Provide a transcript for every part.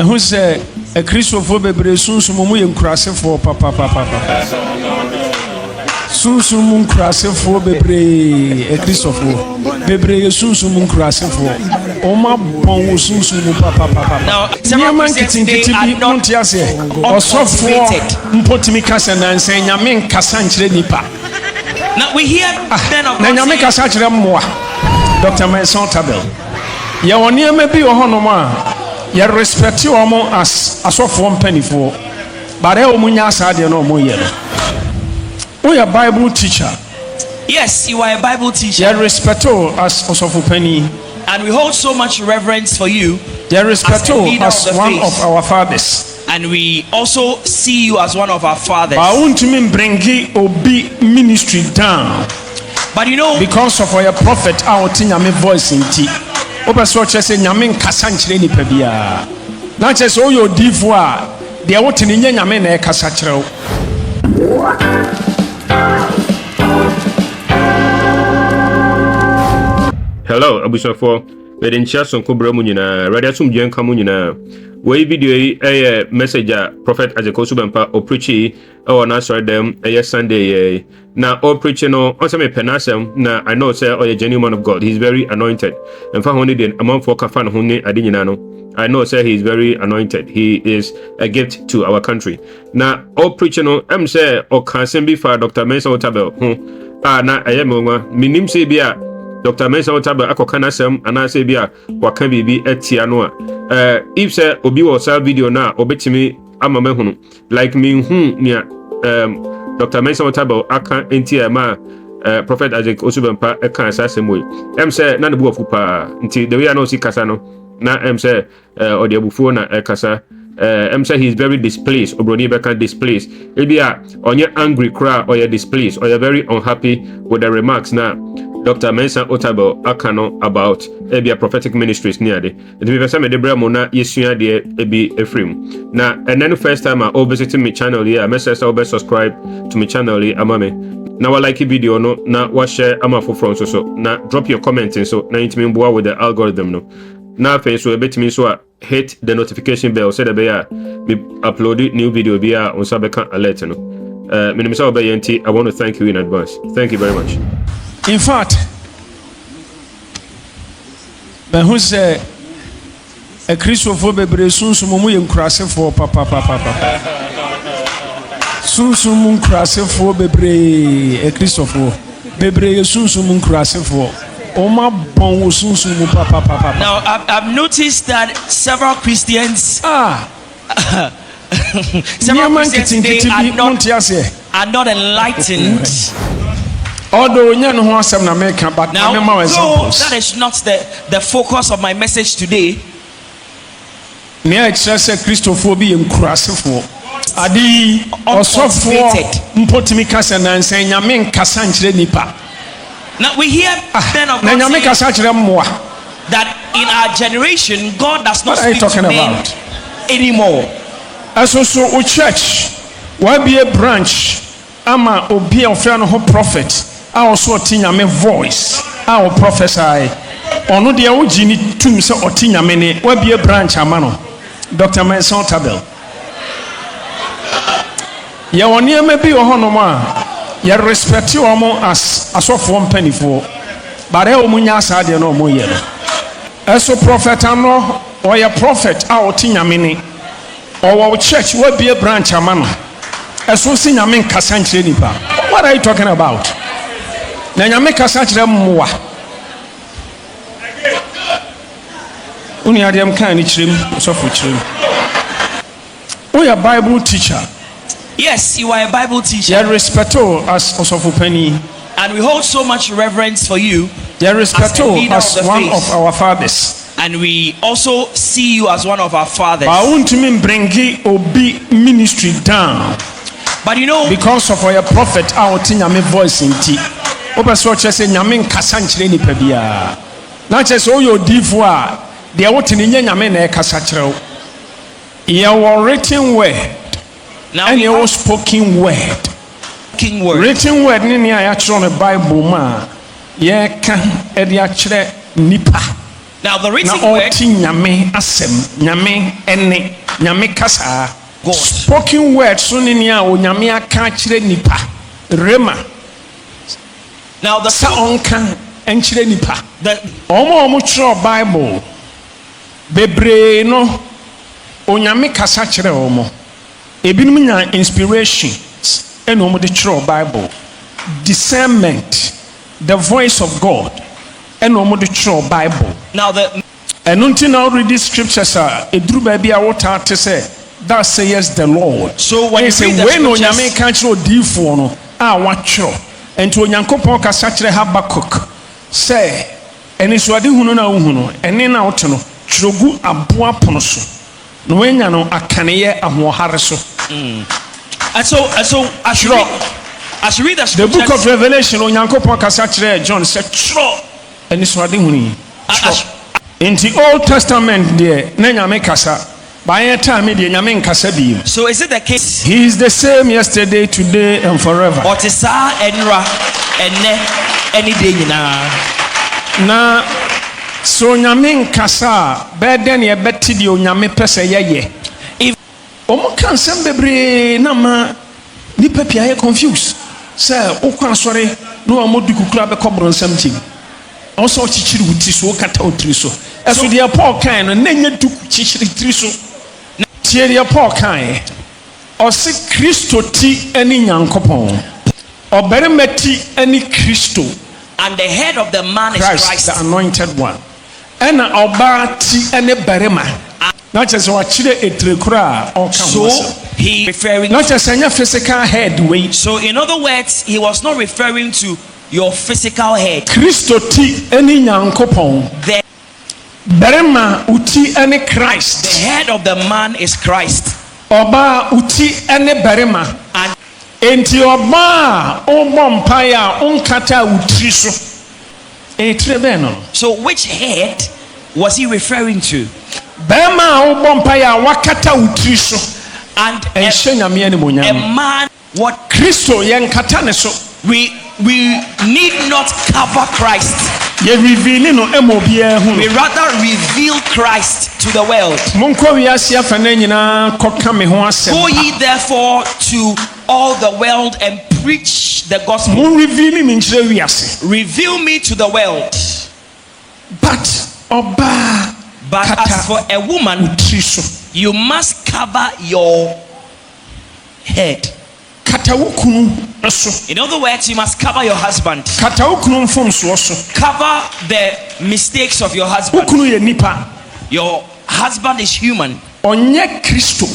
who say a Christopher Bebre Sunsumu and Crasser for Papa. Sunsumun Crasser for Bebre, a Christopher Bebre Sunsumun Crasser for Oma Bon Sunsumu Papa. Now, some Christians are not or so for Mpotimikas and saying Yamin Casantre Nipa. Now we hear men of God say, Dr. Mensah Otabil. Ya woni maybe ohonoma ya respect you as of one penny for but e omunya asade no mo ye no. We are Bible teacher. Yes, you are a Bible teacher. Ya respect you as of penny and we hold so much reverence for you. Ya respect you as one of our fathers. And we also see you as one of our fathers. I want to bring obi ministry down. But you know, because of your prophet, our tinyame voice in tea. Open so chese nyame kasa nkyere ni pabia. Na chese o yo divoa, de wote ni nyame na e kasa kyerɛw. Hello, abusafo. Mede nchia sonko bra mu nyina, radio sum dwen ka mu nyina. We video yi message Prophet Isaac Owusu Bempah o preach o na sorry dem Sunday na o preach no on say me penasem na I know say o genuine man of God. He's very anointed. En fa honi den among for ka fa no honi ade nyina no. I know say he is very anointed. He is a gift to our country. Na o preach no em say o kan sem bi fa Dr. Mensah Otabil ho na ayemwa minim say bi a Dr. Mensah Otabil akokana sem anase bi a waka bibi etia no a if say obi wo sa video na obetimi amama hunu like me hu nia Dr. Mensah Otabil aka entia ma Prophet Isaac Owusu Bempah eka asasem we em say na ne bu ofupa nti the way I know si kasa no na em say odi abufuo na kasa em say he is very displeased obroni beka displeased ebia onye angry cry or you displeased or you very unhappy with the remarks na Dr. Mensah Otabil akano about ebia prophetic ministries near de. It be person me de bra mo na yesua de ebi efrim. Na and then the first time I visiting my channel here, I message say subscribe to my channel here amame. Na wa like video no na wa share ama for front so na drop your comment so na intimi mboa with the algorithm no. Na fe so ebetimi so hit the notification bell so that be me upload new video be on sabeka alert no. Minimisa obeyenti, I want to thank you in advance. Thank you very much. In fact, but who say a Christopher Bebre Sunsumu and Crasser for Papa. Sunsumun Crasser for Bebre, a Christopher Bebre Sunsumun Crasser for Oma Bon Sunsumu Papa. Now, I've noticed that several Christians are not enlightened. Although but now, that is not the focus of my message today. Christophobia and Crassophobia. Adi now we hear men of God say that in our generation God does not speak to men anymore. As also church, why be a branch? Ama obi a friend of prophet. I also tinya me voice. I will prophesy. Ono de oji ni tum se otinya me ne wa be branch amano. Dr. Mensah Otabil. Ya woni ame bi ohonoma ya respect you as of one penny for. But e omunya asade no mo ye no. Eso prophet ano or ya prophet a otinya me ne. Or church wa be branch amano. Eso sinya me nkasa nkyere nipa. What are you talking about? Na nyame kasa kyerɛ mmoa uni adem kan ni kyerem so for kyerem we are Bible teacher. Yes, you are a Bible teacher. You respect as of penny and we hold so much reverence for you. You respect as one of our fathers and we also see you as one of our fathers. I want to bring obi ministry down. But you know, because of your prophet our tinyame voice in tea. Open so chese nyame kasa nkyere ni pabia. Na chese o yo divoa de wote ni nyame na e kasa kyerɛw. Your written word and your spoken word. Written word ni ya kyerɛ no Bible ma ye ka e de akyerɛ nipa. Now the written na word, oti nyame asem, nyame ene, nyame kasa. God. Spoken word so ne nia o nyame aka kire nipa. Rema. Now the sa onka enchire nipa. The Omo chiro Bible. Bebre no onyame kasa kire omo. Ebinom nya inspirations and omo de chiro Bible. Discernment, the voice of God. And omo de chiro Bible. Now the and until now read these scriptures are edru ba bia wota te say that says the Lord. So when you read the when scriptures, onyame ka kire odifo no a watchro enti onyankopon kasa kire Habakuk say eni so ade hunu na uhunu eni na wote no chirogu aboa pono so no wenya no akaneye ahohare so. And so as you read the scriptures, the book of Revelation onyankopon kasa kire John say chro eni so ade hunu in the Old Testament there na nyame kasa by time the nyame nkasa bi. So is it the case he is the same yesterday, today and forever? Otisa enra enne any day nyina Na so nyame nkasa beden ye beti di onyame pese yeye. If omo kan sem bebre na ma ni papia ye confused say okwa sori no omo dukukura be kobro nsam ti also chichiri wuti so kata otri so eso dia Paul kan no nanya duku chichiri tri so tie dia Paul kan o se Kristo ti ani nyankopon oberema ti ani Kristo, and the head of the man is Christ, the anointed one. And oba ti ane berema not just what chire etrekura or so he referring not just any physical head weight. So in other words, he was not referring to your physical head. Kristo ti ani nyankopon, The berema uti ane Christ, head of the man is Christ, oba uti ane berema. and Enti oba obompaya onkata utri so etrebe no. so which head was he referring to? Berema obompaya wakata utri so And enhye nyame ani a monyam. man, what Kristo yenkata ne so we need not cover Christ. ye reveal no emobia hu. We rather reveal Christ to the world. Monko wiase afana nyina koka me ho asem. Go ye therefore to all the world and preach the gospel. Mon reveal me nchire wiase. Reveal me to the world. But oba But as for a woman, utri so you must cover your head. kata wukunu so. In other words, you must cover your husband. Kata wukunu mfomso so. Cover the mistakes of your husband. Wukunu ye nipa. Your husband is human. Onye Kristo.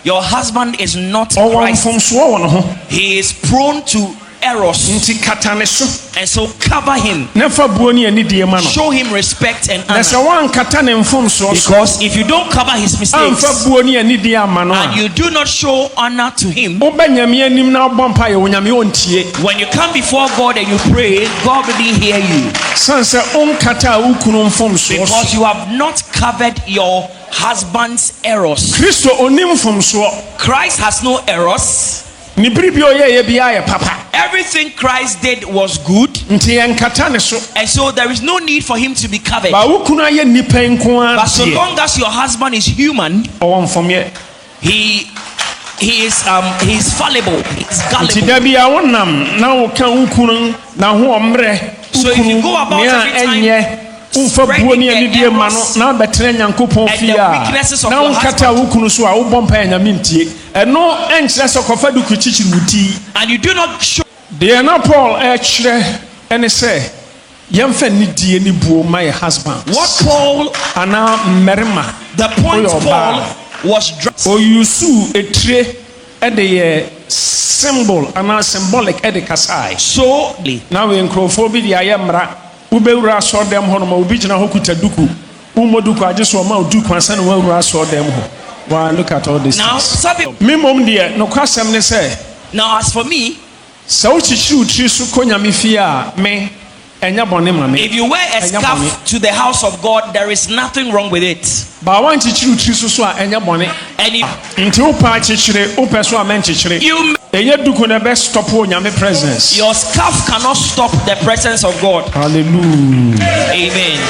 Your husband is not Owa Christ. mfomso wo no ho. He is prone to errors. Nti kata ne so. And so cover him. Nefa buo ni ani die ma no. Show him respect and Na se honor. wan kata ne mfomso so. Because if you don't cover his mistakes Amfa buo ni ani die ama no. and you do not show honor to him, Oba nyame anim na obompa ye onyame ontie. when you come before God and you pray, God will hear you. Sanse onkata wukunu mfomso Because so. you have not covered your husband's errors. Kristo onim mfomso. Christ has no errors. Ni biribi oyeye bia ye papa. Everything Christ did was good, Nti yenkata ne so. and so there is no need for him to be covered. Ba wukunu aye nipa nko But so a. long as your husband is human, Owo mfomye. he is fallible, he's Nti gullible. da bia wonam na wo ka wukunu na ho omre. So if you go about every time Umfa buo ni ani die ma no na betre nyankopon fi a na unkata wukunu so a wo bompa nyame ntie eno enkyere se kofa du kuchichiri wuti and you do not show de na Paul kyere ene se yemfa ni die ni buo my husband. what Paul ana merima the point Paul was oyusu etire e de symbol ana symbolic e de kasai so na we nkrofo bi de ayemra ubewura so dem ho no ma obi gina hokuta duku umoduku ajeso ma oduku ansa na wawura so dem ho. Wow, look at all this. Now me mom dear no kwasem ne say. Now as for me, so chichi utri so konya me fi a me enya bone ma me. if you wear a scarf to the house of God, there is nothing wrong with it. Ba wan chichi utri so a enya bone. And nti upa chichire upa so a men chichire. You Eye duku na be stop onyame presence. Your scarf cannot stop the presence of God. Hallelujah. Amen.